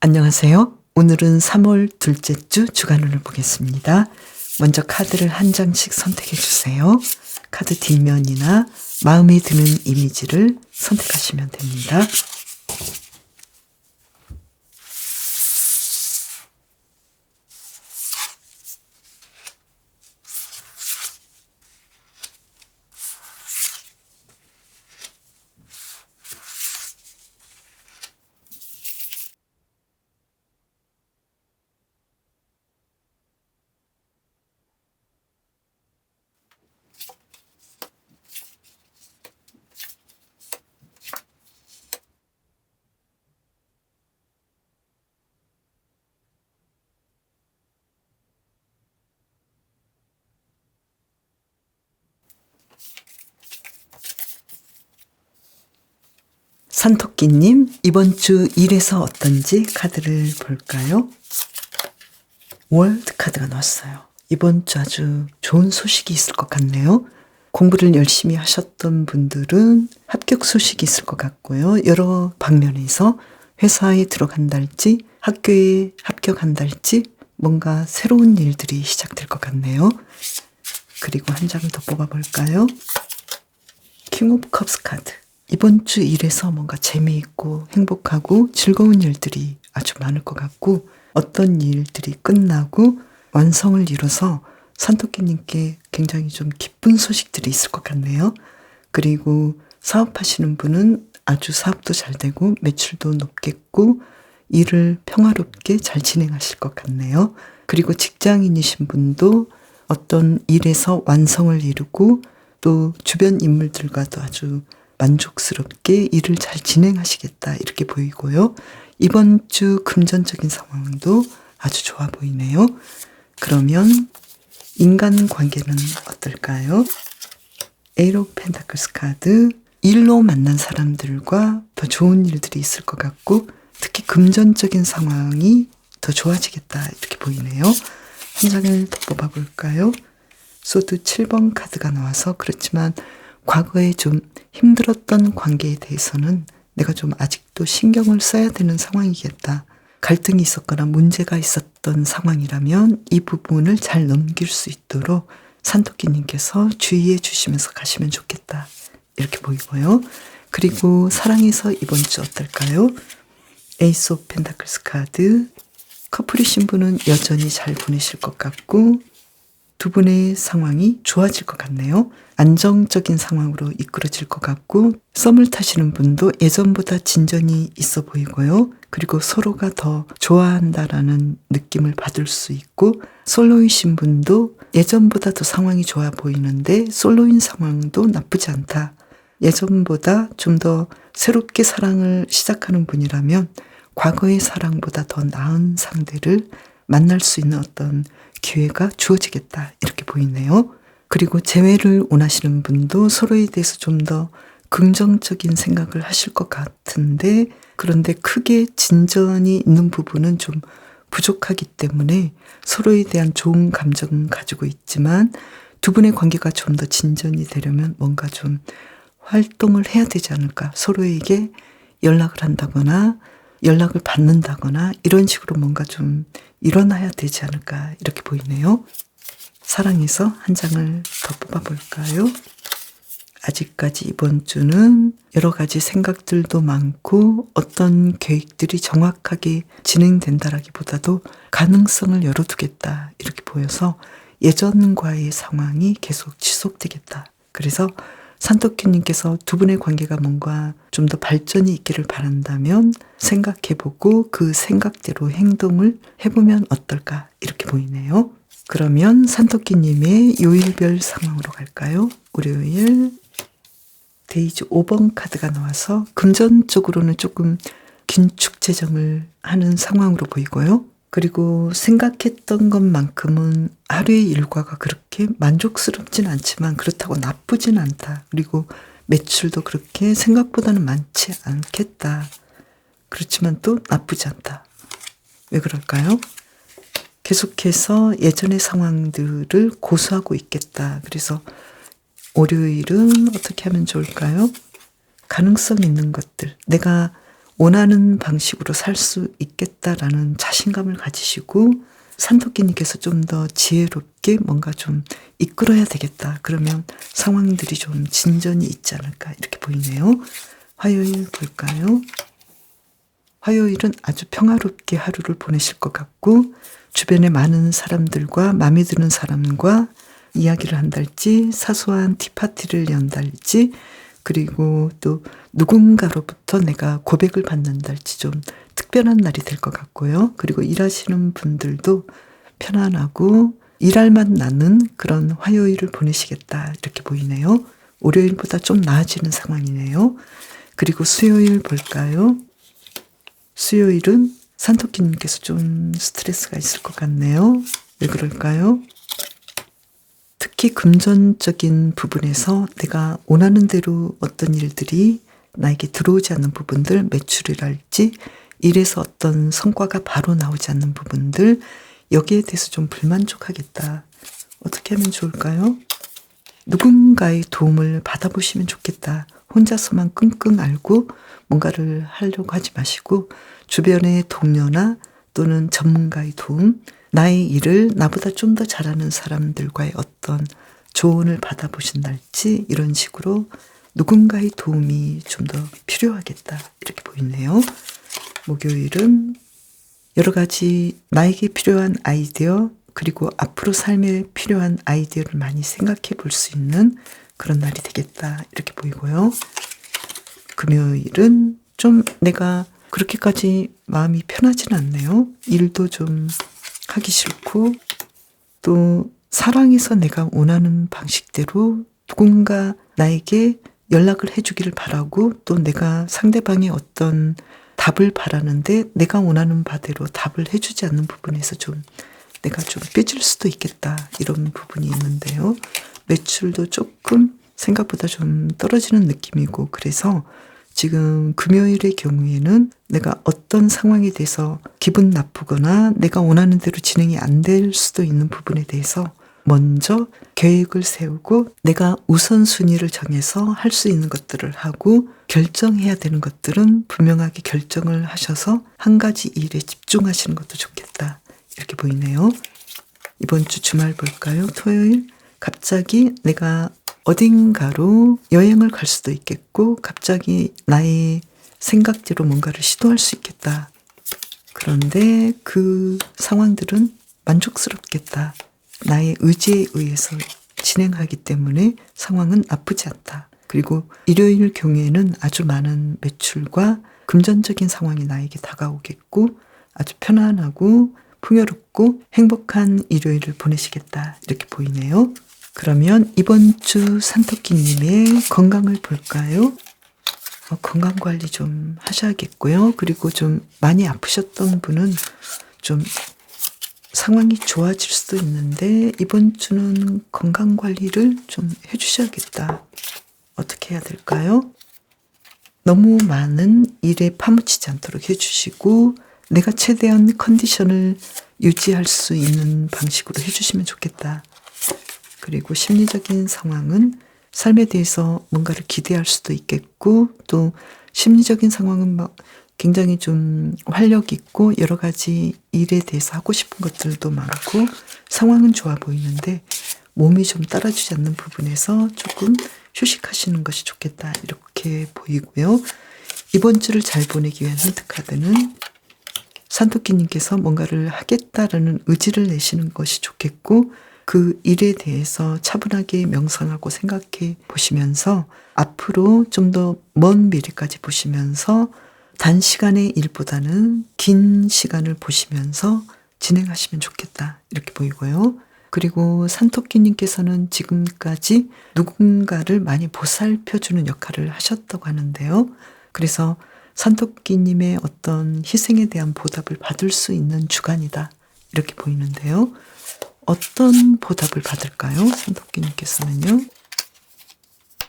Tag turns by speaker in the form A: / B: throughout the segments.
A: 안녕하세요. 오늘은 3월 둘째 주 주간운을 보겠습니다. 먼저 카드를 한 장씩 선택해 주세요. 카드 뒷면이나 마음에 드는 이미지를 선택하시면 됩니다. 산토끼님, 이번 주 일에서 어떤지 카드를 볼까요? 월드 카드가 나왔어요. 이번 주 아주 좋은 소식이 있을 것 같네요. 공부를 열심히 하셨던 분들은 합격 소식이 있을 것 같고요. 여러 방면에서 회사에 들어간달지 학교에 합격한달지 뭔가 새로운 일들이 시작될 것 같네요. 그리고 한 장을 더 뽑아볼까요? 킹 오브 컵스 카드. 이번 주 일에서 뭔가 재미있고 행복하고 즐거운 일들이 아주 많을 것 같고 어떤 일들이 끝나고 완성을 이뤄서 산토끼님께 굉장히 좀 기쁜 소식들이 있을 것 같네요. 그리고 사업하시는 분은 아주 사업도 잘 되고 매출도 높겠고 일을 평화롭게 잘 진행하실 것 같네요. 그리고 직장인이신 분도 어떤 일에서 완성을 이루고 또 주변 인물들과도 아주 만족스럽게 일을 잘 진행하시겠다 이렇게 보이고요. 이번 주 금전적인 상황도 아주 좋아 보이네요. 그러면 인간관계는 어떨까요? 에이트 오브 펜타클스 카드. 일로 만난 사람들과 더 좋은 일들이 있을 것 같고 특히 금전적인 상황이 더 좋아지겠다 이렇게 보이네요. 한 장을 더 뽑아볼까요? 소드 7번 카드가 나와서 그렇지만 과거에 좀 힘들었던 관계에 대해서는 내가 좀 아직도 신경을 써야 되는 상황이겠다. 갈등이 있었거나 문제가 있었던 상황이라면 이 부분을 잘 넘길 수 있도록 산토끼님께서 주의해 주시면서 가시면 좋겠다. 이렇게 보이고요. 그리고 사랑에서 이번 주 어떨까요? 에이스 오브 펜타클스 카드. 커플이신 분은 여전히 잘 보내실 것 같고 두 분의 상황이 좋아질 것 같네요. 안정적인 상황으로 이끌어질 것 같고 썸을 타시는 분도 예전보다 진전이 있어 보이고요. 그리고 서로가 더 좋아한다라는 느낌을 받을 수 있고 솔로이신 분도 예전보다 더 상황이 좋아 보이는데 솔로인 상황도 나쁘지 않다. 예전보다 좀 더 새롭게 사랑을 시작하는 분이라면 과거의 사랑보다 더 나은 상대를 만날 수 있는 어떤 기회가 주어지겠다 이렇게 보이네요. 그리고 재회를 원하시는 분도 서로에 대해서 좀 더 긍정적인 생각을 하실 것 같은데 그런데 크게 진전이 있는 부분은 좀 부족하기 때문에 서로에 대한 좋은 감정은 가지고 있지만 두 분의 관계가 좀 더 진전이 되려면 뭔가 좀 활동을 해야 되지 않을까. 서로에게 연락을 한다거나 연락을 받는다거나 이런 식으로 뭔가 좀 일어나야 되지 않을까 이렇게 보이네요. 사랑에서 한 장을 더 뽑아볼까요? 아직까지 이번 주는 여러 가지 생각들도 많고 어떤 계획들이 정확하게 진행된다라기보다도 가능성을 열어두겠다 이렇게 보여서 예전과의 상황이 계속 지속되겠다. 그래서 산토끼님께서 두 분의 관계가 뭔가 좀 더 발전이 있기를 바란다면 생각해보고 그 생각대로 행동을 해보면 어떨까 이렇게 보이네요. 그러면 산토끼님의 요일별 상황으로 갈까요? 월요일 데이지 5번 카드가 나와서 금전적으로는 조금 긴축 재정을 하는 상황으로 보이고요. 그리고 생각했던 것만큼은 하루의 일과가 그렇게 만족스럽진 않지만 그렇다고 나쁘진 않다. 그리고 매출도 그렇게 생각보다는 많지 않겠다. 그렇지만 또 나쁘지 않다. 왜 그럴까요? 계속해서 예전의 상황들을 고수하고 있겠다. 그래서 월요일은 어떻게 하면 좋을까요? 가능성 있는 것들, 내가 원하는 방식으로 살 수 있겠다라는 자신감을 가지시고 산토끼님께서 좀 더 지혜롭게 뭔가 좀 이끌어야 되겠다. 그러면 상황들이 좀 진전이 있지 않을까 이렇게 보이네요. 화요일 볼까요? 화요일은 아주 평화롭게 하루를 보내실 것 같고 주변에 많은 사람들과 마음에 드는 사람과 이야기를 한달지 사소한 티파티를 연달지 그리고 또 누군가로부터 내가 고백을 받는달지 좀 특별한 날이 될 것 같고요. 그리고 일하시는 분들도 편안하고 일할 맛 나는 그런 화요일을 보내시겠다 이렇게 보이네요. 월요일보다 좀 나아지는 상황이네요. 그리고 수요일 볼까요? 수요일은 산토끼님께서 좀 스트레스가 있을 것 같네요. 왜 그럴까요? 특히 금전적인 부분에서 내가 원하는 대로 어떤 일들이 나에게 들어오지 않는 부분들, 매출이랄지 일에서 어떤 성과가 바로 나오지 않는 부분들, 여기에 대해서 좀 불만족하겠다. 어떻게 하면 좋을까요? 누군가의 도움을 받아보시면 좋겠다. 혼자서만 끙끙 앓고 뭔가를 하려고 하지 마시고 주변의 동료나 또는 전문가의 도움, 나의 일을 나보다 좀 더 잘하는 사람들과의 어떤 조언을 받아보신달지 이런 식으로 누군가의 도움이 좀 더 필요하겠다 이렇게 보이네요. 목요일은 여러 가지 나에게 필요한 아이디어 그리고 앞으로 삶에 필요한 아이디어를 많이 생각해 볼 수 있는 그런 날이 되겠다 이렇게 보이고요. 금요일은 좀 내가 그렇게까지 마음이 편하진 않네요. 일도 좀 하기 싫고 또 사랑해서 내가 원하는 방식대로 누군가 나에게 연락을 해주기를 바라고 또 내가 상대방의 어떤 답을 바라는데 내가 원하는 바대로 답을 해주지 않는 부분에서 좀 내가 좀 삐질 수도 있겠다 이런 부분이 있는데요. 매출도 조금 생각보다 좀 떨어지는 느낌이고 그래서 지금 금요일의 경우에는 내가 어떤 상황에 대해서 기분 나쁘거나 내가 원하는 대로 진행이 안 될 수도 있는 부분에 대해서 먼저 계획을 세우고 내가 우선순위를 정해서 할 수 있는 것들을 하고 결정해야 되는 것들은 분명하게 결정을 하셔서 한 가지 일에 집중하시는 것도 좋겠다. 이렇게 보이네요. 이번 주 주말 볼까요? 토요일 갑자기 내가 어딘가로 여행을 갈 수도 있겠고 갑자기 나의 생각대로 뭔가를 시도할 수 있겠다. 그런데 그 상황들은 만족스럽겠다. 나의 의지에 의해서 진행하기 때문에 상황은 나쁘지 않다. 그리고 일요일 경우에는 아주 많은 매출과 금전적인 상황이 나에게 다가오겠고 아주 편안하고 풍요롭고 행복한 일요일을 보내시겠다. 이렇게 보이네요. 그러면 이번 주 산토끼님의 건강을 볼까요? 건강관리 좀 하셔야겠고요. 그리고 좀 많이 아프셨던 분은 좀 상황이 좋아질 수도 있는데 이번 주는 건강관리를 좀 해주셔야겠다. 어떻게 해야 될까요? 너무 많은 일에 파묻히지 않도록 해주시고 내가 최대한 컨디션을 유지할 수 있는 방식으로 해주시면 좋겠다. 그리고 심리적인 상황은 삶에 대해서 뭔가를 기대할 수도 있겠고 또 심리적인 상황은 막 굉장히 좀 활력 있고 여러 가지 일에 대해서 하고 싶은 것들도 많고 상황은 좋아 보이는데 몸이 좀 따라주지 않는 부분에서 조금 휴식하시는 것이 좋겠다 이렇게 보이고요. 이번 주를 잘 보내기 위한 힌트 카드는 산토끼님께서 뭔가를 하겠다라는 의지를 내시는 것이 좋겠고 그 일에 대해서 차분하게 명상하고 생각해 보시면서 앞으로 좀 더 먼 미래까지 보시면서 단시간의 일보다는 긴 시간을 보시면서 진행하시면 좋겠다 이렇게 보이고요. 그리고 산토끼님께서는 지금까지 누군가를 많이 보살펴주는 역할을 하셨다고 하는데요. 그래서 산토끼님의 어떤 희생에 대한 보답을 받을 수 있는 주간이다 이렇게 보이는데요. 어떤 보답을 받을까요? 산토끼님께서는요.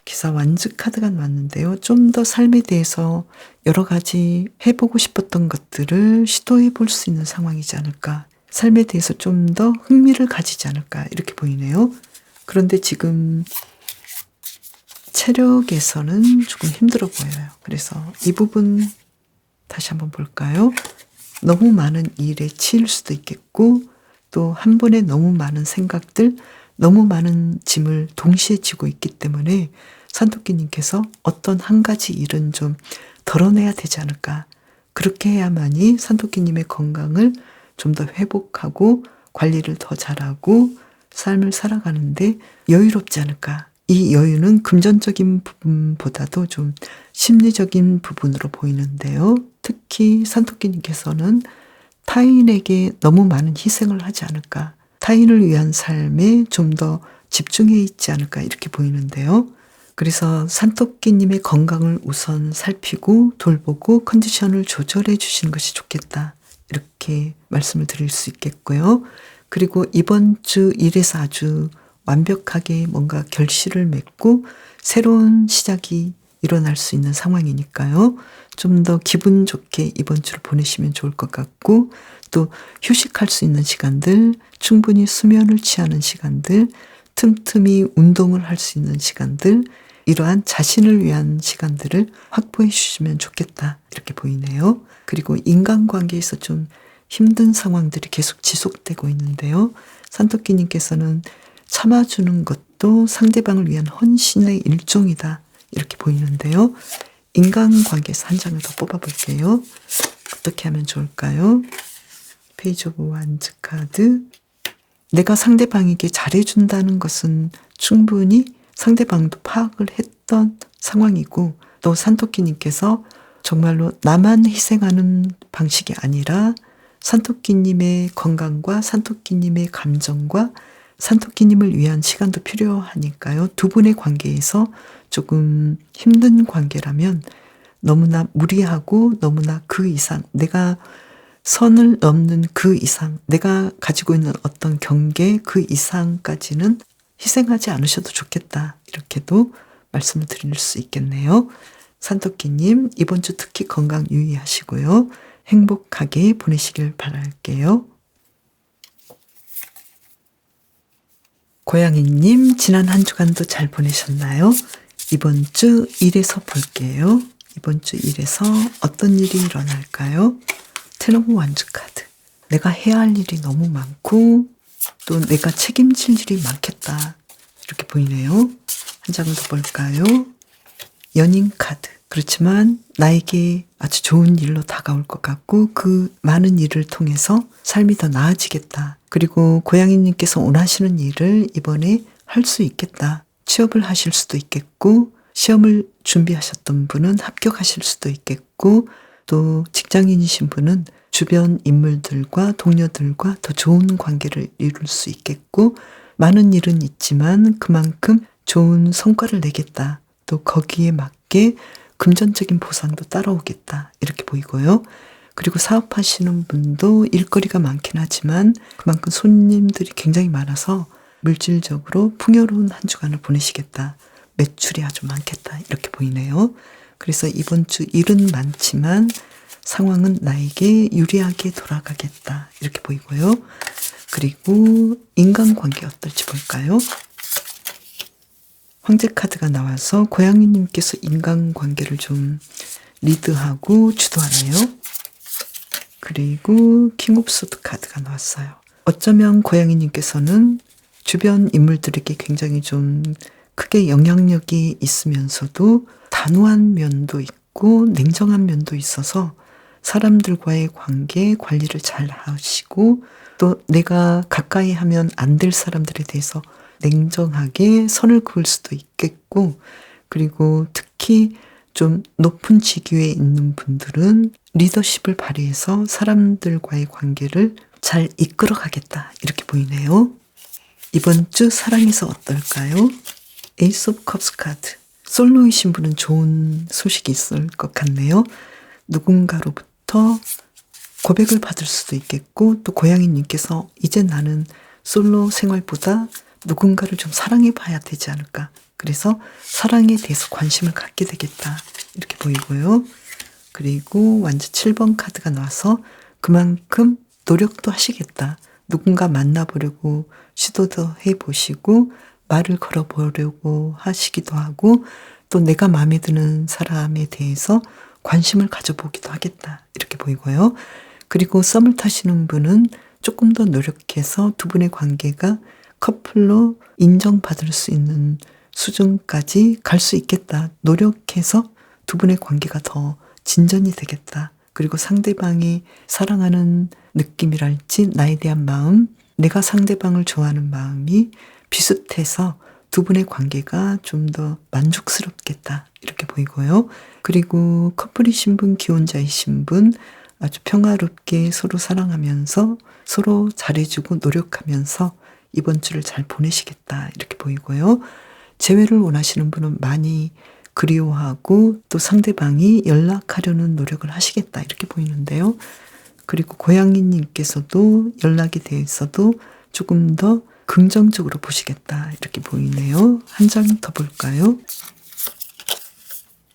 A: 기사 완즈 카드가 나왔는데요. 좀 더 삶에 대해서 여러 가지 해보고 싶었던 것들을 시도해 볼 수 있는 상황이지 않을까. 삶에 대해서 좀 더 흥미를 가지지 않을까 이렇게 보이네요. 그런데 지금 체력에서는 조금 힘들어 보여요. 그래서 이 부분 다시 한번 볼까요? 너무 많은 일에 치일 수도 있겠고 또 한 번에 너무 많은 생각들, 너무 많은 짐을 동시에 지고 있기 때문에 산토끼님께서 어떤 한 가지 일은 좀 덜어내야 되지 않을까. 그렇게 해야만이 산토끼님의 건강을 좀 더 회복하고 관리를 더 잘하고 삶을 살아가는데 여유롭지 않을까. 이 여유는 금전적인 부분보다도 좀 심리적인 부분으로 보이는데요. 특히 산토끼님께서는 타인에게 너무 많은 희생을 하지 않을까. 타인을 위한 삶에 좀 더 집중해 있지 않을까 이렇게 보이는데요. 그래서 산토끼님의 건강을 우선 살피고 돌보고 컨디션을 조절해 주시는 것이 좋겠다. 이렇게 말씀을 드릴 수 있겠고요. 그리고 이번 주 일에서 아주 완벽하게 뭔가 결실을 맺고 새로운 시작이 일어날 수 있는 상황이니까요. 좀 더 기분 좋게 이번 주를 보내시면 좋을 것 같고 또 휴식할 수 있는 시간들, 충분히 수면을 취하는 시간들, 틈틈이 운동을 할 수 있는 시간들, 이러한 자신을 위한 시간들을 확보해 주시면 좋겠다 이렇게 보이네요. 그리고 인간관계에서 좀 힘든 상황들이 계속 지속되고 있는데요. 산토끼님께서는 참아주는 것도 상대방을 위한 헌신의 일종이다 이렇게 보이는데요. 인간관계에서 한 장을 더 뽑아볼게요. 어떻게 하면 좋을까요? 페이지 오브 완즈 카드. 내가 상대방에게 잘해준다는 것은 충분히 상대방도 파악을 했던 상황이고 또 산토끼님께서 정말로 나만 희생하는 방식이 아니라 산토끼님의 건강과 산토끼님의 감정과 산토끼님을 위한 시간도 필요하니까요. 두 분의 관계에서 조금 힘든 관계라면 너무나 무리하고 너무나 그 이상 내가 선을 넘는 그 이상 내가 가지고 있는 어떤 경계 그 이상까지는 희생하지 않으셔도 좋겠다. 이렇게도 말씀을 드릴 수 있겠네요. 산토끼님 이번 주 특히 건강 유의하시고요. 행복하게 보내시길 바랄게요. 고양이님 지난 한 주간도 잘 보내셨나요? 이번 주 일에서 볼게요. 이번 주 일에서 어떤 일이 일어날까요? 텐 오브 완즈 카드. 내가 해야 할 일이 너무 많고 또 내가 책임질 일이 많겠다. 이렇게 보이네요. 한 장을 더 볼까요? 연인 카드. 그렇지만 나에게 아주 좋은 일로 다가올 것 같고 그 많은 일을 통해서 삶이 더 나아지겠다. 그리고 고양이님께서 원하시는 일을 이번에 할 수 있겠다. 취업을 하실 수도 있겠고 시험을 준비하셨던 분은 합격하실 수도 있겠고 또 직장인이신 분은 주변 인물들과 동료들과 더 좋은 관계를 이룰 수 있겠고 많은 일은 있지만 그만큼 좋은 성과를 내겠다. 또 거기에 맞게 금전적인 보상도 따라오겠다. 이렇게 보이고요. 그리고 사업하시는 분도 일거리가 많긴 하지만 그만큼 손님들이 굉장히 많아서 물질적으로 풍요로운 한 주간을 보내시겠다. 매출이 아주 많겠다. 이렇게 보이네요. 그래서 이번 주 일은 많지만 상황은 나에게 유리하게 돌아가겠다. 이렇게 보이고요. 그리고 인간관계 어떨지 볼까요? 황제 카드가 나와서 고양이님께서 인간관계를 좀 리드하고 주도하네요. 그리고 킹 오브 소드 카드가 나왔어요. 어쩌면 고양이님께서는 주변 인물들에게 굉장히 좀 크게 영향력이 있으면서도 단호한 면도 있고 냉정한 면도 있어서 사람들과의 관계 관리를 잘 하시고 또 내가 가까이 하면 안 될 사람들에 대해서 냉정하게 선을 그을 수도 있겠고 그리고 특히 좀 높은 직위에 있는 분들은 리더십을 발휘해서 사람들과의 관계를 잘 이끌어 가겠다. 이렇게 보이네요. 이번 주 사랑에서 어떨까요? 에이스 오브 컵스 카드. 솔로이신 분은 좋은 소식이 있을 것 같네요. 누군가로부터 고백을 받을 수도 있겠고 또 고양이님께서 이제 나는 솔로 생활보다 누군가를 좀 사랑해 봐야 되지 않을까. 그래서 사랑에 대해서 관심을 갖게 되겠다. 이렇게 보이고요. 그리고 완전 7번 카드가 나와서 그만큼 노력도 하시겠다. 누군가 만나보려고 시도도 해보시고 말을 걸어보려고 하시기도 하고 또 내가 마음에 드는 사람에 대해서 관심을 가져보기도 하겠다. 이렇게 보이고요. 그리고 썸을 타시는 분은 조금 더 노력해서 두 분의 관계가 커플로 인정받을 수 있는 수준까지 갈 수 있겠다. 노력해서 두 분의 관계가 더 진전이 되겠다. 그리고 상대방이 사랑하는 느낌이랄지 나에 대한 마음, 내가 상대방을 좋아하는 마음이 비슷해서 두 분의 관계가 좀 더 만족스럽겠다. 이렇게 보이고요. 그리고 커플이신 분, 기혼자이신 분 아주 평화롭게 서로 사랑하면서 서로 잘해주고 노력하면서 이번 주를 잘 보내시겠다. 이렇게 보이고요. 재회를 원하시는 분은 많이 그리워하고 또 상대방이 연락하려는 노력을 하시겠다. 이렇게 보이는데요. 그리고 고양이님께서도 연락에 대해서도 조금 더 긍정적으로 보시겠다. 이렇게 보이네요. 한 장 더 볼까요?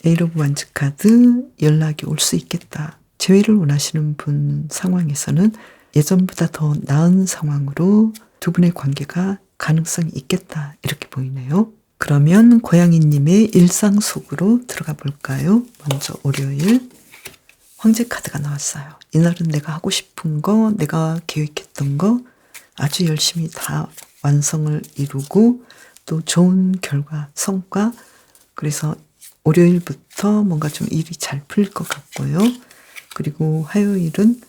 A: 에이트 오브 완즈 카드, 연락이 올 수 있겠다. 재회를 원하시는 분 상황에서는 예전보다 더 나은 상황으로 두 분의 관계가 가능성이 있겠다. 이렇게 보이네요. 그러면 고양이님의 일상 속으로 들어가 볼까요? 먼저 월요일 황제 카드가 나왔어요. 이날은 내가 하고 싶은 거, 내가 계획했던 거 아주 열심히 다 완성을 이루고 또 좋은 결과, 성과, 그래서 월요일부터 뭔가 좀 일이 잘 풀릴 것 같고요. 그리고 화요일은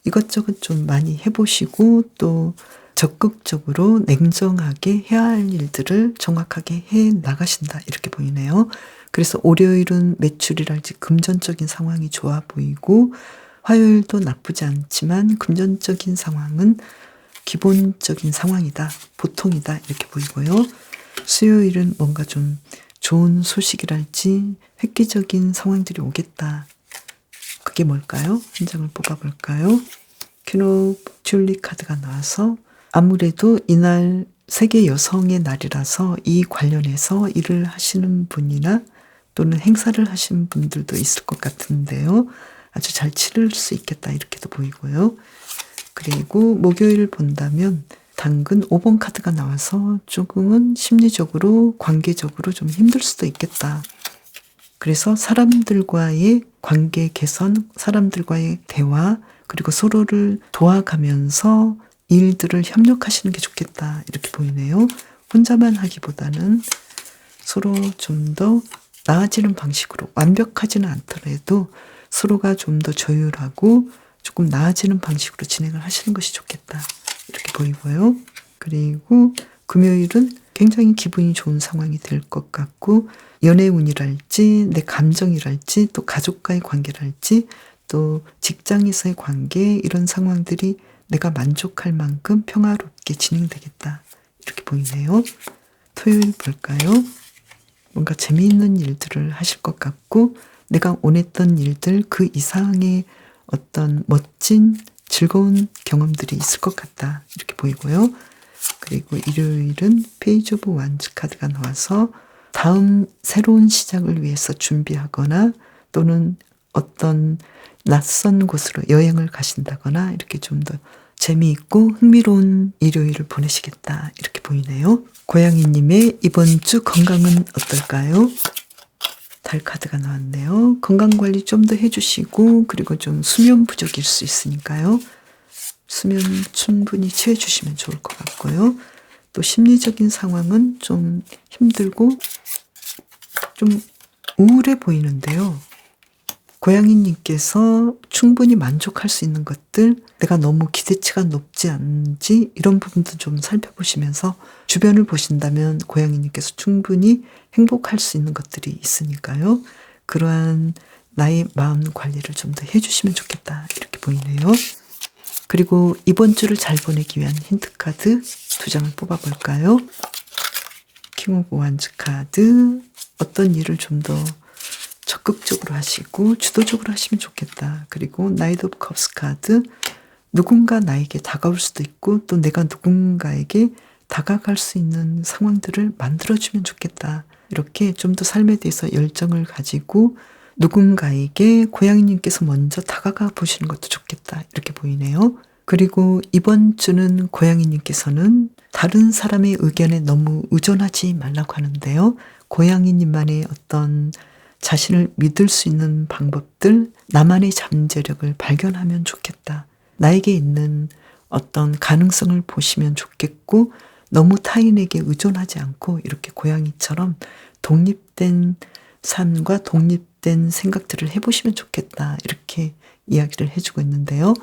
A: 이것저것 좀 많이 해보시고 또 적극적으로 냉정하게 해야 할 일들을 정확하게 해 나가신다. 이렇게 보이네요. 그래서 월요일은 매출이랄지 금전적인 상황이 좋아 보이고 화요일도 나쁘지 않지만 금전적인 상황은 기본적인 상황이다. 보통이다. 이렇게 보이고요. 수요일은 뭔가 좀 좋은 소식이랄지 획기적인 상황들이 오겠다. 그게 뭘까요? 한 장을 뽑아볼까요? 퀸 오브 튤립 카드가 나와서 아무래도 이날 세계 여성의 날이라서 이 관련해서 일을 하시는 분이나 또는 행사를 하시는 분들도 있을 것 같은데요. 아주 잘 치를 수 있겠다 이렇게도 보이고요. 그리고 목요일을 본다면 당근 5번 카드가 나와서 조금은 심리적으로 관계적으로 좀 힘들 수도 있겠다. 그래서 사람들과의 관계 개선, 사람들과의 대화, 그리고 서로를 도와가면서 일들을 협력하시는 게 좋겠다. 이렇게 보이네요. 혼자만 하기보다는 서로 좀 더 나아지는 방식으로, 완벽하지는 않더라도 서로가 좀 더 조율하고 조금 나아지는 방식으로 진행을 하시는 것이 좋겠다. 이렇게 보이고요. 그리고 금요일은 굉장히 기분이 좋은 상황이 될 것 같고 연애운이랄지 내 감정이랄지 또 가족과의 관계랄지 또 직장에서의 관계 이런 상황들이 내가 만족할 만큼 평화롭게 진행되겠다. 이렇게 보이네요. 토요일 볼까요? 뭔가 재미있는 일들을 하실 것 같고 내가 원했던 일들 그 이상의 어떤 멋진 즐거운 경험들이 있을 것 같다. 이렇게 보이고요. 그리고 일요일은 페이지 오브 완즈 카드가 나와서 다음 새로운 시작을 위해서 준비하거나 또는 어떤 낯선 곳으로 여행을 가신다거나 이렇게 좀 더 재미있고 흥미로운 일요일을 보내시겠다. 이렇게 보이네요. 고양이님의 이번 주 건강은 어떨까요? 달 카드가 나왔네요. 건강관리 좀 더 해주시고 그리고 좀 수면 부족일 수 있으니까요. 수면 충분히 취해주시면 좋을 것 같고요. 또 심리적인 상황은 좀 힘들고 좀 우울해 보이는데요. 고양이님께서 충분히 만족할 수 있는 것들, 내가 너무 기대치가 높지 않은지 이런 부분도 좀 살펴보시면서 주변을 보신다면 고양이님께서 충분히 행복할 수 있는 것들이 있으니까요. 그러한 나의 마음 관리를 좀 더 해주시면 좋겠다. 이렇게 보이네요. 그리고 이번 주를 잘 보내기 위한 힌트 카드 2장을 뽑아볼까요? 킹 오브 완즈 카드, 어떤 일을 좀 더 적극적으로 하시고 주도적으로 하시면 좋겠다. 그리고 나이트 오브 컵스 카드, 누군가 나에게 다가올 수도 있고 또 내가 누군가에게 다가갈 수 있는 상황들을 만들어주면 좋겠다. 이렇게 좀 더 삶에 대해서 열정을 가지고 누군가에게 고양이님께서 먼저 다가가 보시는 것도 좋겠다. 이렇게 보이네요. 그리고 이번 주는 고양이님께서는 다른 사람의 의견에 너무 의존하지 말라고 하는데요. 고양이님만의 어떤 자신을 믿을 수 있는 방법들, 나만의 잠재력을 발견하면 좋겠다. 나에게 있는 어떤 가능성을 보시면 좋겠고 너무 타인에게 의존하지 않고 이렇게 고양이처럼 독립된 삶과 독립된 생각들을 해보시면 좋겠다. 이렇게 이야기를 해주고 있는데요.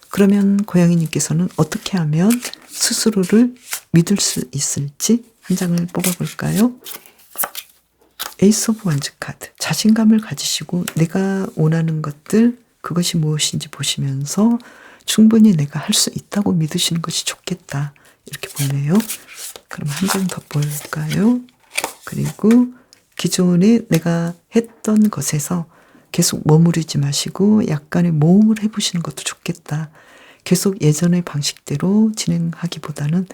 A: 그러면 고양이님께서는 어떻게 하면 스스로를 믿을 수 있을지 한 장을 뽑아볼까요? 에이스 오브 원즈 카드. 자신감을 가지시고 내가 원하는 것들, 그것이 무엇인지 보시면서 충분히 내가 할 수 있다고 믿으시는 것이 좋겠다. 이렇게 보네요. 그럼 한 장 더 볼까요? 그리고 기존에 내가 했던 것에서 계속 머무르지 마시고 약간의 모험을 해보시는 것도 좋겠다. 계속 예전의 방식대로 진행하기보다는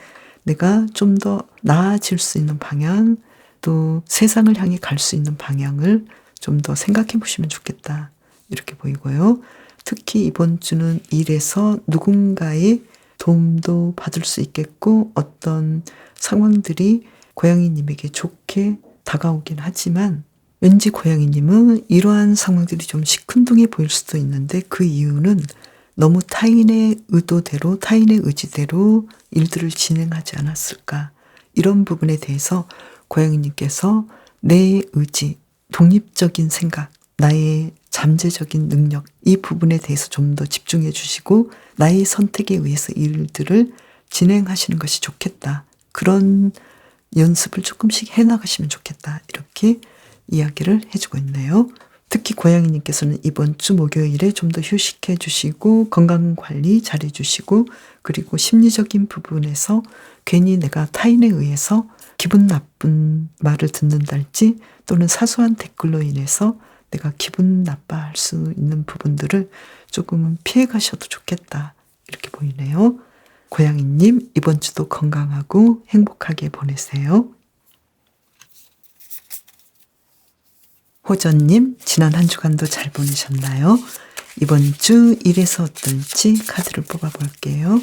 A: 내가 좀 더 나아질 수 있는 방향, 또 세상을 향해 갈 수 있는 방향을 좀 더 생각해 보시면 좋겠다. 이렇게 보이고요. 특히 이번 주는 일에서 누군가의 도움도 받을 수 있겠고 어떤 상황들이 고양이님에게 좋게 다가오긴 하지만 왠지 고양이님은 이러한 상황들이 좀 시큰둥해 보일 수도 있는데 그 이유는 너무 타인의 의도대로 타인의 의지대로 일들을 진행하지 않았을까. 이런 부분에 대해서 고양이님께서 내 의지, 독립적인 생각, 나의 잠재적인 능력 이 부분에 대해서 좀 더 집중해 주시고 나의 선택에 의해서 일들을 진행하시는 것이 좋겠다. 그런 연습을 조금씩 해나가시면 좋겠다. 이렇게 이야기를 해주고 있네요. 특히 고양이님께서는 이번 주 목요일에 좀 더 휴식해 주시고 건강관리 잘해 주시고 그리고 심리적인 부분에서 괜히 내가 타인에 의해서 기분 나쁜 말을 듣는달지 또는 사소한 댓글로 인해서 내가 기분 나빠할 수 있는 부분들을 조금은 피해 가셔도 좋겠다. 이렇게 보이네요. 고양이님 이번 주도 건강하고 행복하게 보내세요. 호전님 지난 한 주간도 잘 보내셨나요? 이번 주 일에서 어떨지 카드를 뽑아볼게요.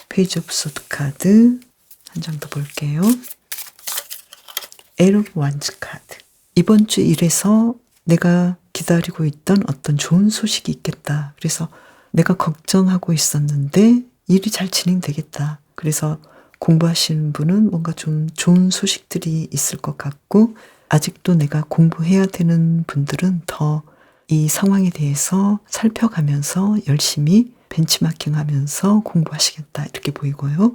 A: 페이지 오브 소드 카드 한 장 더 볼게요. 에이스 오브 원즈 카드. 이번 주 일에서 내가 기다리고 있던 어떤 좋은 소식이 있겠다. 그래서 내가 걱정하고 있었는데 일이 잘 진행되겠다. 그래서 공부하시는 분은 뭔가 좀 좋은 소식들이 있을 것 같고 아직도 내가 공부해야 되는 분들은 더 이 상황에 대해서 살펴가면서 열심히 벤치마킹 하면서 공부하시겠다. 이렇게 보이고요.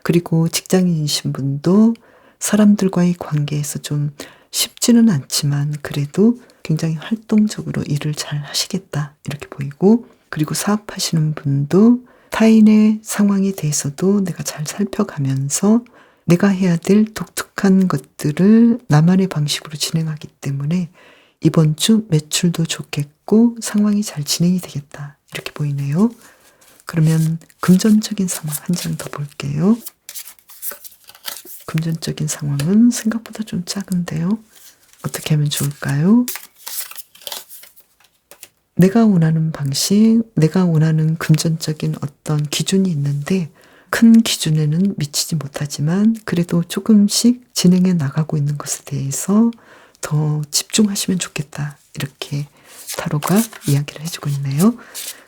A: 그리고 직장인이신 분도 사람들과의 관계에서 좀 쉽지는 않지만 그래도 굉장히 활동적으로 일을 잘 하시겠다. 이렇게 보이고 그리고 사업하시는 분도 타인의 상황에 대해서도 내가 잘 살펴가면서 내가 해야 될 독특한 것들을 나만의 방식으로 진행하기 때문에 이번 주 매출도 좋겠고 상황이 잘 진행이 되겠다. 이렇게 보이네요. 그러면 금전적인 상황 한 장 더 볼게요. 금전적인 상황은 생각보다 좀 작은데요. 어떻게 하면 좋을까요? 내가 원하는 방식, 내가 원하는 금전적인 어떤 기준이 있는데 큰 기준에는 미치지 못하지만 그래도 조금씩 진행해 나가고 있는 것에 대해서 더 집중하시면 좋겠다. 이렇게 타로가 이야기를 해주고 있네요.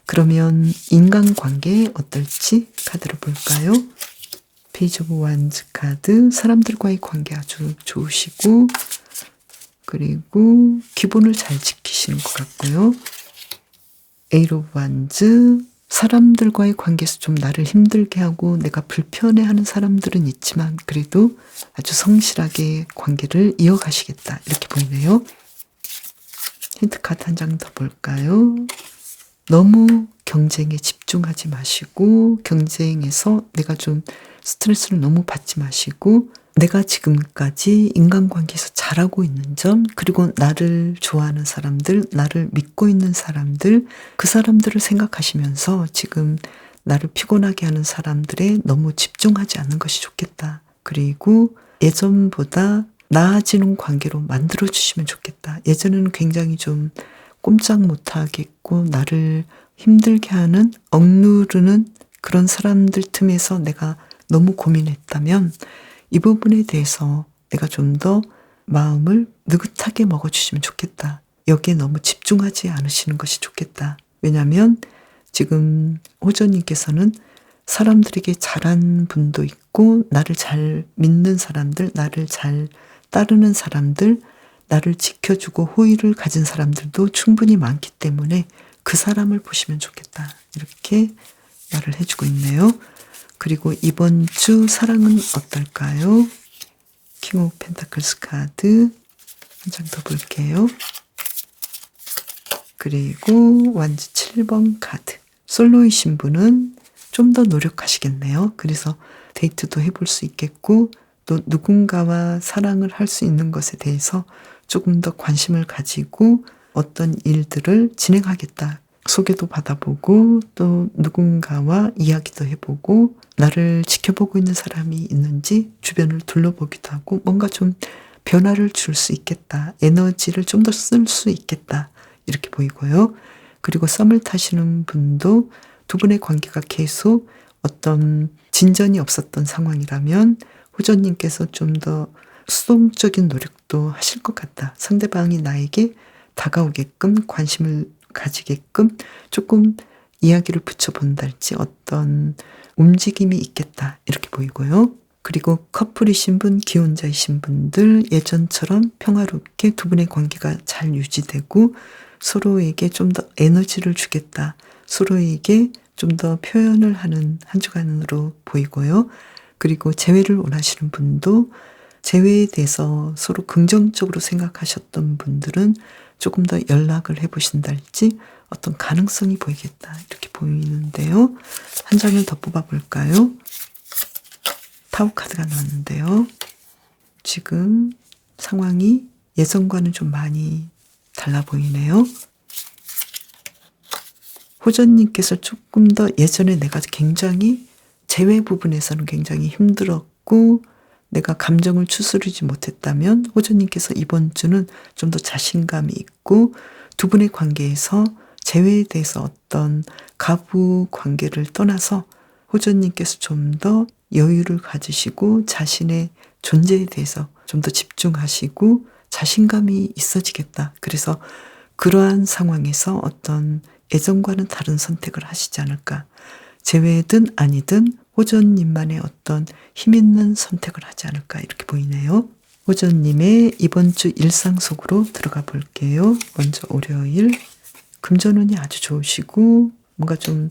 A: 그러면 인간관계 어떨지 카드를 볼까요? 페이지 오브 원즈 카드. 사람들과의 관계 아주 좋으시고 그리고 기본을 잘 지키시는 것 같고요. 에이스 오브 원즈. 사람들과의 관계에서 좀 나를 힘들게 하고 내가 불편해하는 사람들은 있지만 그래도 아주 성실하게 관계를 이어가시겠다. 이렇게 보이네요. 힌트 카드 한 장 더 볼까요? 너무 경쟁에 집중하지 마시고 경쟁에서 내가 좀 스트레스를 너무 받지 마시고 내가 지금까지 인간관계에서 잘하고 있는 점 그리고 나를 좋아하는 사람들, 나를 믿고 있는 사람들 그 사람들을 생각하시면서 지금 나를 피곤하게 하는 사람들에 너무 집중하지 않는 것이 좋겠다. 그리고 예전보다 나아지는 관계로 만들어주시면 좋겠다. 예전에는 굉장히 좀 꼼짝 못하겠고 나를 힘들게 하는 억누르는 그런 사람들 틈에서 내가 너무 고민했다면 이 부분에 대해서 내가 좀 더 마음을 느긋하게 먹어주시면 좋겠다. 여기에 너무 집중하지 않으시는 것이 좋겠다. 왜냐하면 지금 호전님께서는 사람들에게 잘한 분도 있고 나를 잘 믿는 사람들, 나를 잘 따르는 사람들, 나를 지켜주고 호의를 가진 사람들도 충분히 많기 때문에 그 사람을 보시면 좋겠다. 이렇게 말을 해주고 있네요. 그리고 이번 주 사랑은 어떨까요? 킹 오브 펜타클스 카드 한 장 더 볼게요. 그리고 완지 7번 카드. 솔로이신 분은 좀 더 노력하시겠네요. 그래서 데이트도 해볼 수 있겠고 또 누군가와 사랑을 할 수 있는 것에 대해서 조금 더 관심을 가지고 어떤 일들을 진행하겠다. 소개도 받아보고 또 누군가와 이야기도 해보고 나를 지켜보고 있는 사람이 있는지 주변을 둘러보기도 하고 뭔가 좀 변화를 줄 수 있겠다. 에너지를 좀 더 쓸 수 있겠다. 이렇게 보이고요. 그리고 썸을 타시는 분도 두 분의 관계가 계속 어떤 진전이 없었던 상황이라면 호전님께서 좀 더 수동적인 노력도 하실 것 같다. 상대방이 나에게 다가오게끔 관심을 가지게끔 조금 이야기를 붙여본달지 어떤 움직임이 있겠다. 이렇게 보이고요. 그리고 커플이신 분, 기혼자이신 분들 예전처럼 평화롭게 두 분의 관계가 잘 유지되고 서로에게 좀 더 에너지를 주겠다. 서로에게 좀 더 표현을 하는 한 주간으로 보이고요. 그리고 재회를 원하시는 분도 재회에 대해서 서로 긍정적으로 생각하셨던 분들은 조금 더 연락을 해보신달지 어떤 가능성이 보이겠다. 이렇게 보이는데요. 한 장을 더 뽑아볼까요? 타워 카드가 나왔는데요. 지금 상황이 예전과는 좀 많이 달라 보이네요. 호전님께서 조금 더 예전에 내가 굉장히 재회 부분에서는 굉장히 힘들었고 내가 감정을 추스르지 못했다면 호전님께서 이번 주는 좀 더 자신감이 있고 두 분의 관계에서 재회에 대해서 어떤 가부 관계를 떠나서 호전님께서 좀 더 여유를 가지시고 자신의 존재에 대해서 좀 더 집중하시고 자신감이 있어지겠다. 그래서 그러한 상황에서 어떤 예전과는 다른 선택을 하시지 않을까. 재회든 아니든 호전님만의 어떤 힘 있는 선택을 하지 않을까 이렇게 보이네요. 호전님의 이번 주 일상 속으로 들어가 볼게요. 먼저 월요일 금전운이 아주 좋으시고 뭔가 좀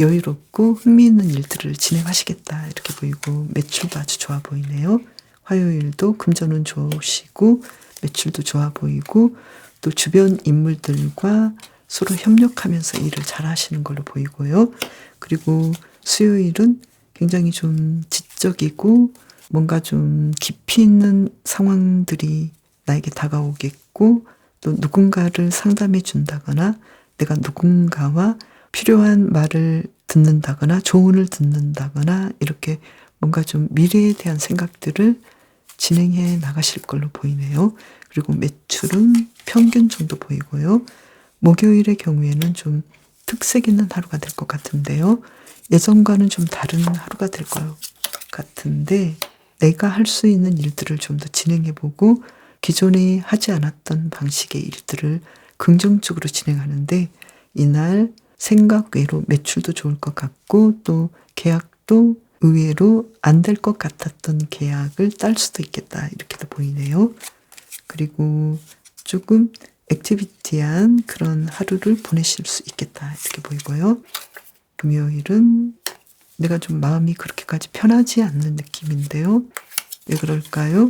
A: 여유롭고 흥미있는 일들을 진행하시겠다 이렇게 보이고 매출도 아주 좋아 보이네요. 화요일도 금전운 좋으시고 매출도 좋아 보이고 또 주변 인물들과 서로 협력하면서 일을 잘 하시는 걸로 보이고요. 그리고 수요일은 굉장히 좀 지적이고 뭔가 좀 깊이 있는 상황들이 나에게 다가오겠고 또 누군가를 상담해 준다거나 내가 누군가와 필요한 말을 듣는다거나 조언을 듣는다거나 이렇게 뭔가 좀 미래에 대한 생각들을 진행해 나가실 걸로 보이네요. 그리고 매출은 평균 정도 보이고요. 목요일의 경우에는 좀 특색 있는 하루가 될 것 같은데요. 예전과는 좀 다른 하루가 될 것 같은데 내가 할 수 있는 일들을 좀 더 진행해보고 기존에 하지 않았던 방식의 일들을 긍정적으로 진행하는데 이날 생각 외로 매출도 좋을 것 같고 또 계약도 의외로 안 될 것 같았던 계약을 딸 수도 있겠다 이렇게도 보이네요. 그리고 조금 액티비티한 그런 하루를 보내실 수 있겠다 이렇게 보이고요. 금요일은 내가 좀 마음이 그렇게까지 편하지 않는 느낌인데요. 왜 그럴까요?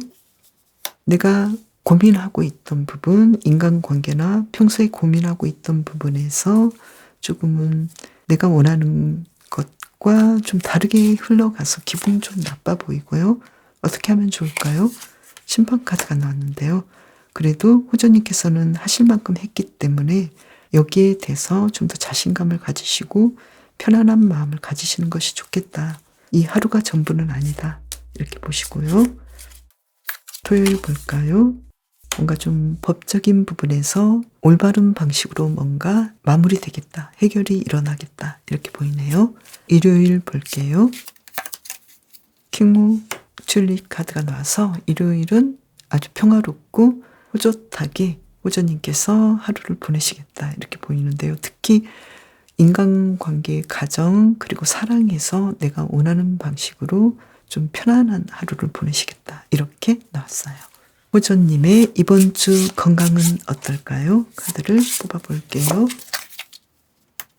A: 내가 고민하고 있던 부분, 인간관계나 평소에 고민하고 있던 부분에서 조금은 내가 원하는 것과 좀 다르게 흘러가서 기분이 좀 나빠 보이고요. 어떻게 하면 좋을까요? 심판 카드가 나왔는데요. 그래도 호전님께서는 하실 만큼 했기 때문에 여기에 대해서 좀 더 자신감을 가지시고 편안한 마음을 가지시는 것이 좋겠다. 이 하루가 전부는 아니다. 이렇게 보시고요. 토요일 볼까요? 뭔가 좀 법적인 부분에서 올바른 방식으로 뭔가 마무리되겠다. 해결이 일어나겠다. 이렇게 보이네요. 일요일 볼게요. 킹 오브 튤립 카드가 나와서 일요일은 아주 평화롭고 호젓하게 호젓님께서 하루를 보내시겠다 이렇게 보이는데요. 특히 인간관계, 가정 그리고 사랑에서 내가 원하는 방식으로 좀 편안한 하루를 보내시겠다 이렇게 나왔어요. 호젓님의 이번 주 건강은 어떨까요? 카드를 뽑아볼게요.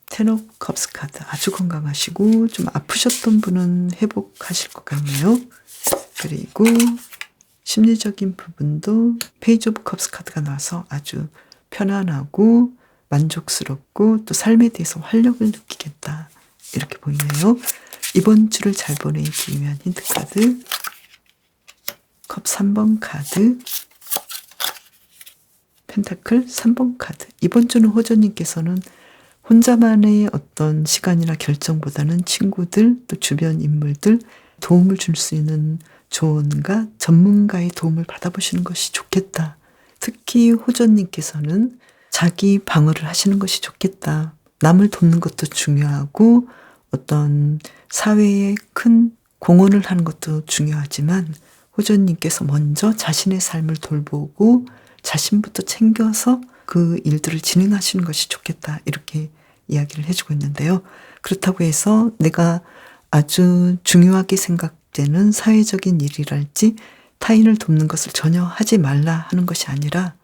A: 텐 오브 컵스 카드, 아주 건강하시고 좀 아프셨던 분은 회복하실 것 같네요. 그리고 심리적인 부분도 페이지 오브 컵스 카드가 나와서 아주 편안하고 만족스럽고 또 삶에 대해서 활력을 느끼겠다 이렇게 보이네요. 이번 주를 잘 보내기 위한 힌트 카드, 컵 3번 카드, 펜타클 3번 카드. 이번 주는 호전님께서는 혼자만의 어떤 시간이나 결정보다는 친구들 또 주변 인물들 도움을 줄 수 있는 조언과 전문가의 도움을 받아보시는 것이 좋겠다. 특히 호전님께서는 자기 방어를 하시는 것이 좋겠다. 남을 돕는 것도 중요하고 어떤 사회에 큰 공헌을 하는 것도 중요하지만 호전님께서 먼저 자신의 삶을 돌보고 자신부터 챙겨서 그 일들을 진행하시는 것이 좋겠다 이렇게 이야기를 해주고 있는데요. 그렇다고 해서 내가 아주 중요하게 생각되는 사회적인 일이랄지 타인을 돕는 것을 전혀 하지 말라 하는 것이 아니라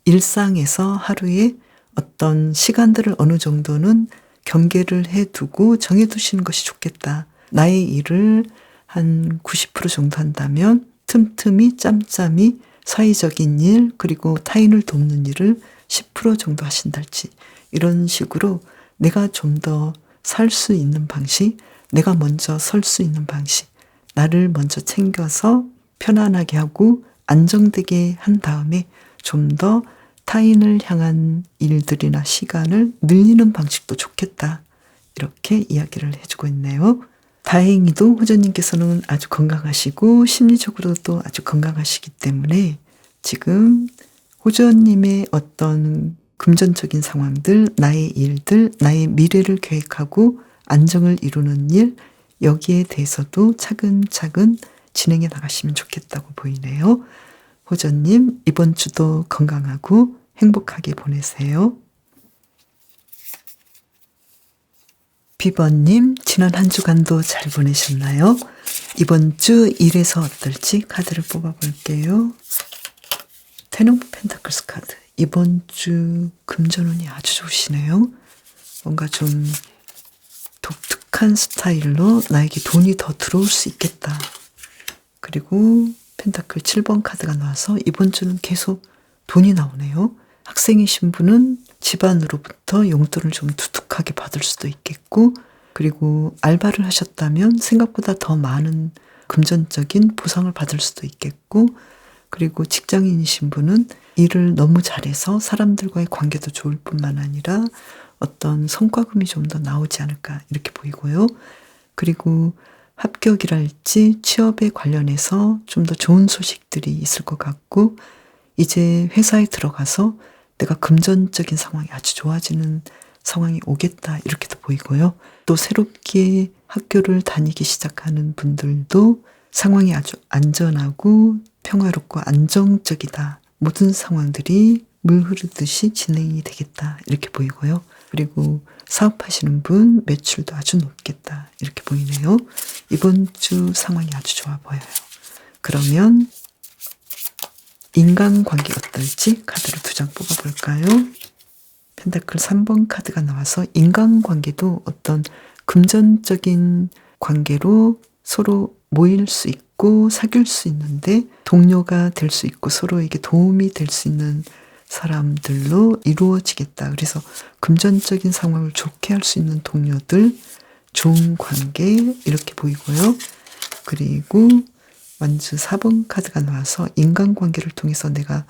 A: 일상에서 하루에 어떤 시간들을 어느 정도는 경계를 해두고 정해두시는 것이 좋겠다. 나의 일을 한 90% 정도 한다면 틈틈이 짬짬이 사회적인 일 그리고 타인을 돕는 일을 10% 정도 하신달지 이런 식으로 내가 좀 더 살 수 있는 방식, 내가 먼저 설 수 있는 방식, 나를 먼저 챙겨서 편안하게 하고 안정되게 한 다음에 좀 더 타인을 향한 일들이나 시간을 늘리는 방식도 좋겠다. 이렇게 이야기를 해주고 있네요. 다행히도 호전님께서는 아주 건강하시고 심리적으로도 아주 건강하시기 때문에 지금 호전님의 어떤 금전적인 상황들, 나의 일들, 나의 미래를 계획하고 안정을 이루는 일, 여기에 대해서도 차근차근 진행해 나가시면 좋겠다고 보이네요. 호전님, 이번 주도 건강하고 행복하게 보내세요. 비번님, 지난 한 주간도 잘 보내셨나요? 이번 주 일에서 어떨지 카드를 뽑아볼게요. 텐 오브 펜타클스 카드. 이번 주 금전운이 아주 좋으시네요. 뭔가 좀 독특한 스타일로 나에게 돈이 더 들어올 수 있겠다. 그리고 펜타클 7번 카드가 나와서 이번 주는 계속 돈이 나오네요. 학생이신 분은 집안으로부터 용돈을 좀 두둑하게 받을 수도 있겠고, 그리고 알바를 하셨다면 생각보다 더 많은 금전적인 보상을 받을 수도 있겠고, 그리고 직장인이신 분은 일을 너무 잘해서 사람들과의 관계도 좋을 뿐만 아니라 어떤 성과금이 좀 더 나오지 않을까 이렇게 보이고요. 그리고 합격이랄지 취업에 관련해서 좀 더 좋은 소식들이 있을 것 같고 이제 회사에 들어가서 내가 금전적인 상황이 아주 좋아지는 상황이 오겠다 이렇게도 보이고요. 또 새롭게 학교를 다니기 시작하는 분들도 상황이 아주 안전하고 평화롭고 안정적이다. 모든 상황들이 물 흐르듯이 진행이 되겠다 이렇게 보이고요. 그리고 사업하시는 분 매출도 아주 높겠다 이렇게 보이네요. 이번 주 상황이 아주 좋아 보여요. 그러면 인간관계 어떨지 카드를 2장 뽑아볼까요? 펜타클 3번 카드가 나와서 인간관계도 어떤 금전적인 관계로 서로 모일 수 있고 사귈 수 있는데 동료가 될 수 있고 서로에게 도움이 될 수 있는 사람들로 이루어지겠다. 그래서 금전적인 상황을 좋게 할 수 있는 동료들, 좋은 관계 이렇게 보이고요. 그리고 완주 4번 카드가 나와서 인간관계를 통해서 내가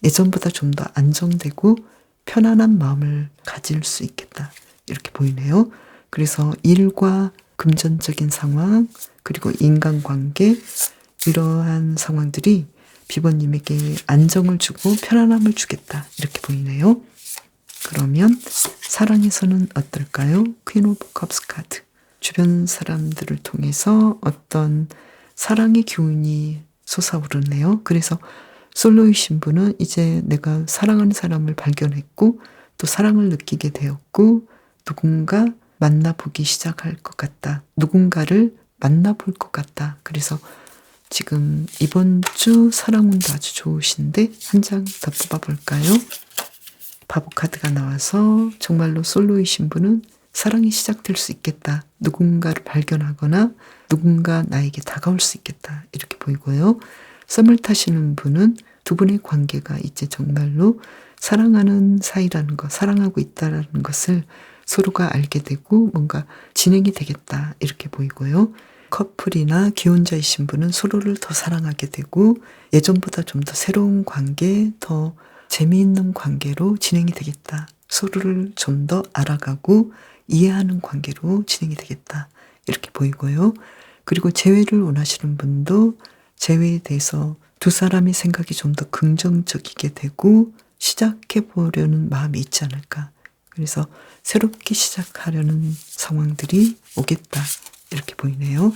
A: 예전보다 좀 더 안정되고 편안한 마음을 가질 수 있겠다. 이렇게 보이네요. 그래서 일과 금전적인 상황 그리고 인간관계 이러한 상황들이 비번님에게 안정을 주고 편안함을 주겠다. 이렇게 보이네요. 그러면 사랑에서는 어떨까요? 퀸 오브 컵스 카드. 주변 사람들을 통해서 어떤 사랑의 기운이 솟아오르네요. 그래서 솔로이신 분은 이제 내가 사랑하는 사람을 발견했고 또 사랑을 느끼게 되었고 누군가 만나보기 시작할 것 같다. 누군가를 만나볼 것 같다. 그래서 지금 이번 주 사랑운도 아주 좋으신데 한 장 더 뽑아볼까요? 바보 카드가 나와서 정말로 솔로이신 분은 사랑이 시작될 수 있겠다. 누군가를 발견하거나 누군가 나에게 다가올 수 있겠다. 이렇게 보이고요. 썸을 타시는 분은 두 분의 관계가 이제 정말로 사랑하는 사이라는 것, 사랑하고 있다라는 것을 서로가 알게 되고 뭔가 진행이 되겠다. 이렇게 보이고요. 커플이나 기혼자이신 분은 서로를 더 사랑하게 되고 예전보다 좀 더 새로운 관계, 더 재미있는 관계로 진행이 되겠다. 서로를 좀 더 알아가고 이해하는 관계로 진행이 되겠다. 이렇게 보이고요. 그리고 재회를 원하시는 분도 재회에 대해서 두 사람의 생각이 좀 더 긍정적이게 되고 시작해 보려는 마음이 있지 않을까. 그래서 새롭게 시작하려는 상황들이 오겠다. 이렇게 보이네요.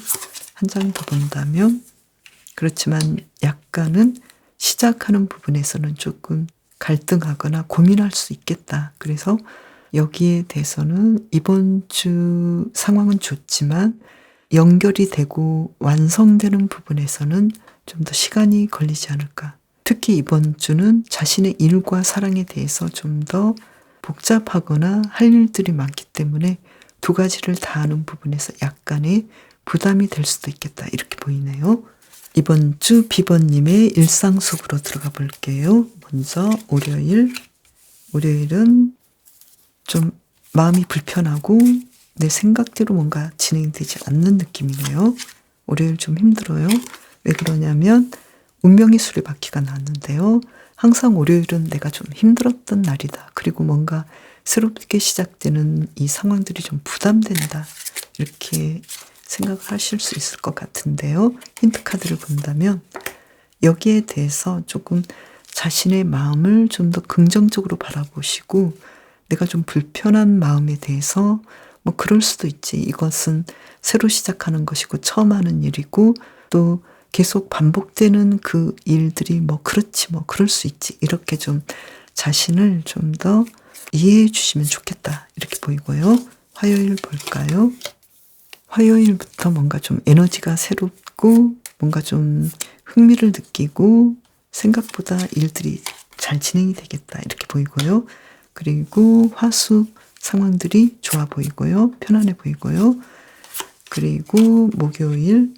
A: 한 장 더 본다면 그렇지만 약간은 시작하는 부분에서는 조금 갈등하거나 고민할 수 있겠다. 그래서 여기에 대해서는 이번 주 상황은 좋지만 연결이 되고 완성되는 부분에서는 좀 더 시간이 걸리지 않을까. 특히 이번 주는 자신의 일과 사랑에 대해서 좀 더 복잡하거나 할 일들이 많기 때문에 두 가지를 다 하는 부분에서 약간의 부담이 될 수도 있겠다. 이렇게 보이네요. 이번 주 비번님의 일상 속으로 들어가 볼게요. 먼저 월요일은 좀 마음이 불편하고 내 생각대로 뭔가 진행되지 않는 느낌이네요. 월요일 좀 힘들어요. 왜 그러냐면 운명의 수레바퀴가 나왔는데요. 항상 월요일은 내가 좀 힘들었던 날이다. 그리고 뭔가 새롭게 시작되는 이 상황들이 좀 부담된다. 이렇게 생각하실 수 있을 것 같은데요. 힌트 카드를 본다면 여기에 대해서 조금 자신의 마음을 좀 더 긍정적으로 바라보시고 내가 좀 불편한 마음에 대해서 뭐 그럴 수도 있지. 이것은 새로 시작하는 것이고 처음 하는 일이고 또 계속 반복되는 그 일들이 뭐 그렇지 뭐 그럴 수 있지. 이렇게 좀 자신을 좀 더 이해해 주시면 좋겠다. 이렇게 보이고요. 화요일 볼까요? 화요일부터 뭔가 좀 에너지가 새롭고 뭔가 좀 흥미를 느끼고 생각보다 일들이 잘 진행이 되겠다. 이렇게 보이고요. 그리고 화수 상황들이 좋아 보이고요. 편안해 보이고요. 그리고 목요일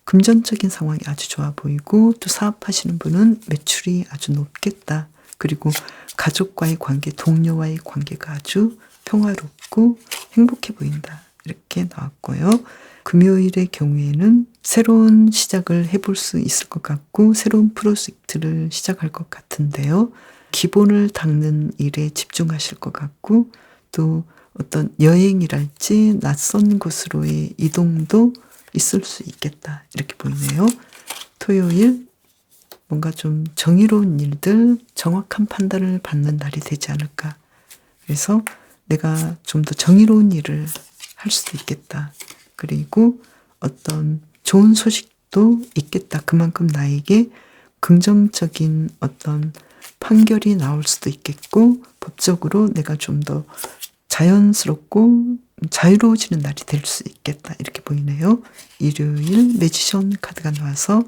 A: 금전적인 상황이 아주 좋아 보이고 또 사업하시는 분은 매출이 아주 높겠다. 그리고 가족과의 관계, 동료와의 관계가 아주 평화롭고 행복해 보인다. 이렇게 나왔고요. 금요일의 경우에는 새로운 시작을 해볼 수 있을 것 같고 새로운 프로젝트를 시작할 것 같은데요. 기본을 닦는 일에 집중하실 것 같고 또 어떤 여행이랄지 낯선 곳으로의 이동도 있을 수 있겠다. 이렇게 보이네요. 토요일 뭔가 좀 정의로운 일들, 정확한 판단을 받는 날이 되지 않을까. 그래서 내가 좀 더 정의로운 일을 할 수도 있겠다. 그리고 어떤 좋은 소식도 있겠다. 그만큼 나에게 긍정적인 어떤 판결이 나올 수도 있겠고 법적으로 내가 좀 더 자연스럽고 자유로워지는 날이 될 수 있겠다. 이렇게 보이네요. 일요일 매지션 카드가 나와서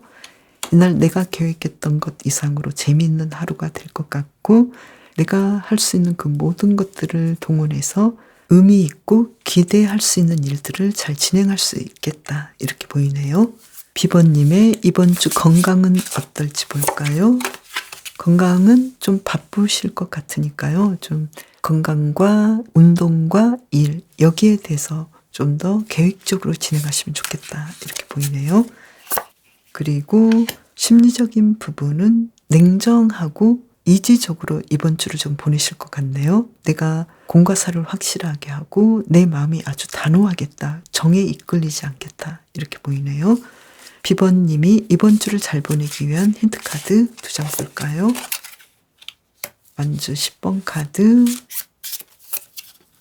A: 이날 내가 계획했던 것 이상으로 재미있는 하루가 될 것 같고 내가 할 수 있는 그 모든 것들을 동원해서 의미 있고 기대할 수 있는 일들을 잘 진행할 수 있겠다. 이렇게 보이네요. 비번님의 이번 주 건강은 어떨지 볼까요? 건강은 좀 바쁘실 것 같으니까요. 좀 건강과 운동과 일 여기에 대해서 좀 더 계획적으로 진행하시면 좋겠다. 이렇게 보이네요. 그리고 심리적인 부분은 냉정하고 이지적으로 이번 주를 좀 보내실 것 같네요. 내가 공과 사를 확실하게 하고 내 마음이 아주 단호하겠다. 정에 이끌리지 않겠다. 이렇게 보이네요. 비번님이 이번 주를 잘 보내기 위한 힌트 카드 2장 볼까요? 완주 10번 카드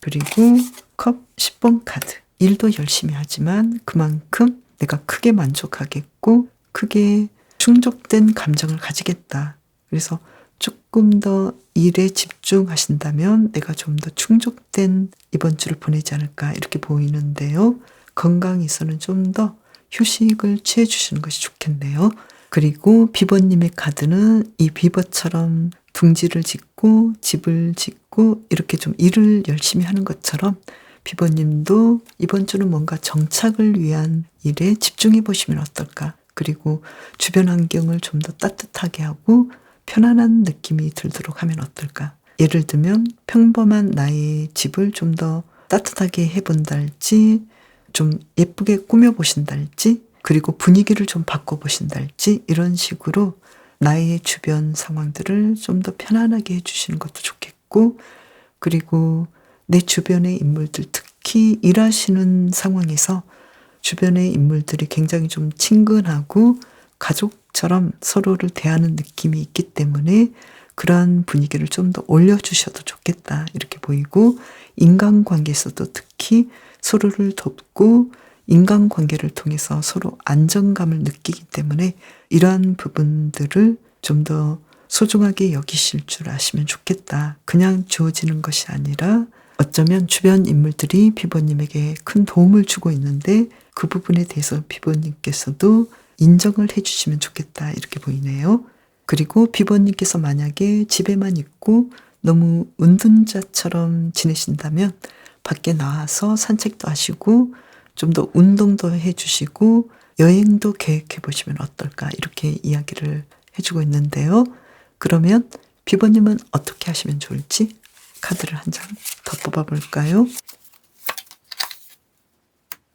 A: 그리고 컵 10번 카드. 일도 열심히 하지만 그만큼 내가 크게 만족하겠고 크게 충족된 감정을 가지겠다. 그래서 조금 더 일에 집중하신다면 내가 좀 더 충족된 이번 주를 보내지 않을까 이렇게 보이는데요. 건강에서는 좀 더 휴식을 취해 주시는 것이 좋겠네요. 그리고 비버님의 카드는 이 비버처럼 둥지를 짓고 집을 짓고 이렇게 좀 일을 열심히 하는 것처럼 비버님도 이번 주는 뭔가 정착을 위한 일에 집중해 보시면 어떨까. 그리고 주변 환경을 좀 더 따뜻하게 하고 편안한 느낌이 들도록 하면 어떨까. 예를 들면 평범한 나의 집을 좀 더 따뜻하게 해본달지, 좀 예쁘게 꾸며보신달지, 그리고 분위기를 좀 바꿔보신달지, 이런 식으로 나의 주변 상황들을 좀 더 편안하게 해주시는 것도 좋겠고, 그리고 내 주변의 인물들, 특히 일하시는 상황에서 주변의 인물들이 굉장히 좀 친근하고 가족처럼 서로를 대하는 느낌이 있기 때문에 그러한 분위기를 좀 더 올려주셔도 좋겠다 이렇게 보이고, 인간관계에서도 특히 서로를 돕고 인간관계를 통해서 서로 안정감을 느끼기 때문에 이러한 부분들을 좀 더 소중하게 여기실 줄 아시면 좋겠다. 그냥 주어지는 것이 아니라 어쩌면 주변 인물들이 비버님에게 큰 도움을 주고 있는데 그 부분에 대해서 비버님께서도 인정을 해주시면 좋겠다 이렇게 보이네요. 그리고 비버님께서 만약에 집에만 있고 너무 은둔자처럼 지내신다면 밖에 나와서 산책도 하시고 좀 더 운동도 해주시고 여행도 계획해 보시면 어떨까 이렇게 이야기를 해주고 있는데요. 그러면 비버님은 어떻게 하시면 좋을지 카드를 한 장 더 뽑아볼까요?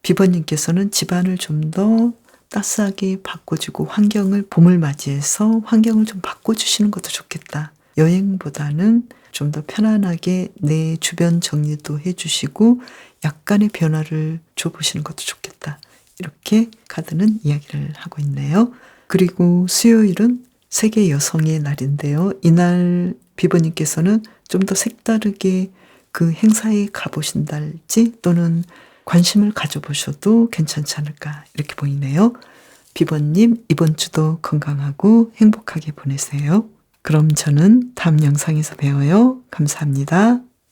A: 비버님께서는 집안을 좀 더 따스하게 바꿔주고 환경을 봄을 맞이해서 환경을 좀 바꿔주시는 것도 좋겠다. 여행보다는 좀 더 편안하게 내 주변 정리도 해주시고 약간의 변화를 줘보시는 것도 좋겠다. 이렇게 카드는 이야기를 하고 있네요. 그리고 수요일은 세계 여성의 날인데요. 이날 비버님께서는 좀 더 색다르게 그 행사에 가보신달지 또는 관심을 가져보셔도 괜찮지 않을까 이렇게 보이네요. 비버님 이번 주도 건강하고 행복하게 보내세요. 그럼 저는 다음 영상에서 봬요. 감사합니다.